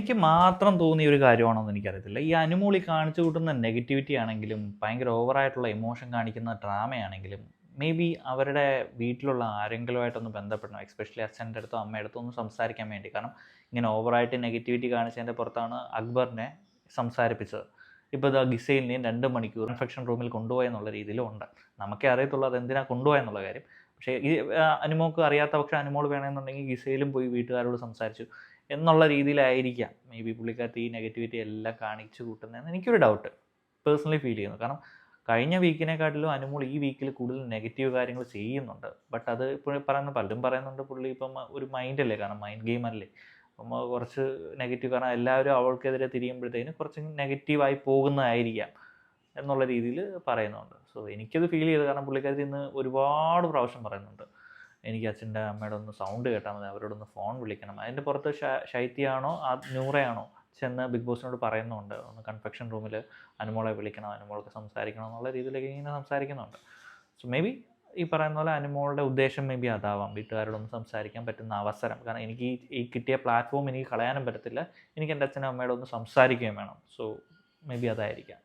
എനിക്ക് മാത്രം തോന്നിയ ഒരു കാര്യമാണോന്ന് എനിക്കറിയത്തില്ല. ഈ അനുമോൾ ഈ കാണിച്ചു കൂട്ടുന്ന നെഗറ്റിവിറ്റി ആണെങ്കിലും, ഭയങ്കര ഓവറായിട്ടുള്ള ഇമോഷൻ കാണിക്കുന്ന ഡ്രാമയാണെങ്കിലും, മേ ബി അവരുടെ വീട്ടിലുള്ള ആരെങ്കിലുമായിട്ടൊന്ന് ബന്ധപ്പെടണം. എസ്പെഷ്യലി അച്ഛൻ്റെ അടുത്തോ അമ്മയുടെ അടുത്തോ ഒന്ന് സംസാരിക്കാൻ വേണ്ടി. കാരണം ഇങ്ങനെ ഓവറായിട്ട് നെഗറ്റിവിറ്റി കാണിച്ചതിൻ്റെ പുറത്താണ് അക്ബറിനെ സംസാരിപ്പിച്ചത്. ഇപ്പോൾ ഇതാ ഗിസൈലിനെയും 2 മണിക്കൂർ ഇൻഫെക്ഷൻ റൂമിൽ കൊണ്ടുപോയെന്നുള്ള രീതിയിലും ഉണ്ട്. നമുക്കേ അറിയത്തുള്ളൂ അത് എന്തിനാണ് കൊണ്ടുപോയെന്നുള്ള കാര്യം. പക്ഷേ ഈ അനുമോൾക്ക് അറിയാത്ത പക്ഷേ അനുമോൾ വേണമെന്നുണ്ടെങ്കിൽ ഗിസയിലും പോയി വീട്ടുകാരോട് സംസാരിച്ചു എന്നുള്ള രീതിയിലായിരിക്കാം മേ ബി പുള്ളിക്കാരത്തി ഈ നെഗറ്റിവിറ്റി എല്ലാം കാണിച്ചു കൂട്ടുന്നതെന്ന് എനിക്കൊരു ഡൗട്ട് പേഴ്സണലി ഫീൽ ചെയ്യുന്നു. കാരണം കഴിഞ്ഞ വീക്കിനെക്കാട്ടിലും അനുമോൾ ഈ വീക്കിൽ കൂടുതൽ നെഗറ്റീവ് കാര്യങ്ങൾ ചെയ്യുന്നുണ്ട്. ബട്ട് അത് ഇപ്പോൾ പലരും പറയുന്നുണ്ട് പുള്ളി ഇപ്പം ഒരു മൈൻഡല്ലേ, കാരണം മൈൻഡ് ഗെയിം അല്ലേ. അപ്പം കുറച്ച് നെഗറ്റീവ്, കാരണം എല്ലാവരും അവൾക്കെതിരെ തിരിയുമ്പോഴത്തേന് കുറച്ച് നെഗറ്റീവായി പോകുന്നതായിരിക്കാം എന്നുള്ള രീതിയിൽ പറയുന്നുണ്ട്. സോ എനിക്കത് ഫീൽ ചെയ്തു. കാരണം പുള്ളിക്കാരത്തി ഇന്ന് ഒരുപാട് പ്രാവശ്യം പറയുന്നുണ്ട് എനിക്ക് അച്ഛൻ്റെ അമ്മയുടെ ഒന്ന് സൗണ്ട് കേട്ടാൽ മതി, അവരോടൊന്ന് ഫോൺ വിളിക്കണം. അതിൻ്റെ പുറത്ത് ശൈത്യയാണോ നൂറയാണോ ചെന്ന് ബിഗ് ബോസിനോട് പറയുന്നുണ്ട് ഒന്ന് കൺഫെക്ഷൻ റൂമിൽ അനുമോളെ വിളിക്കണം, അനുമോൾക്ക് സംസാരിക്കണം എന്നുള്ള രീതിയിലേക്ക് ഇങ്ങനെ സംസാരിക്കുന്നുണ്ട്. സോ മേ ബി ഈ പറയുന്ന പോലെ അനുമോളുടെ ഉദ്ദേശം മേ ബി അതാവാം, വീട്ടുകാരോടൊന്ന് സംസാരിക്കാൻ പറ്റുന്ന അവസരം. കാരണം എനിക്ക് ഈ കിട്ടിയ പ്ലാറ്റ്ഫോം എനിക്ക് കളയാനും പറ്റത്തില്ല, എനിക്ക് എൻ്റെ അച്ഛനും അമ്മയോട് ഒന്ന് സംസാരിക്കുകയും വേണം. സോ മേ ബി അതായിരിക്കാം.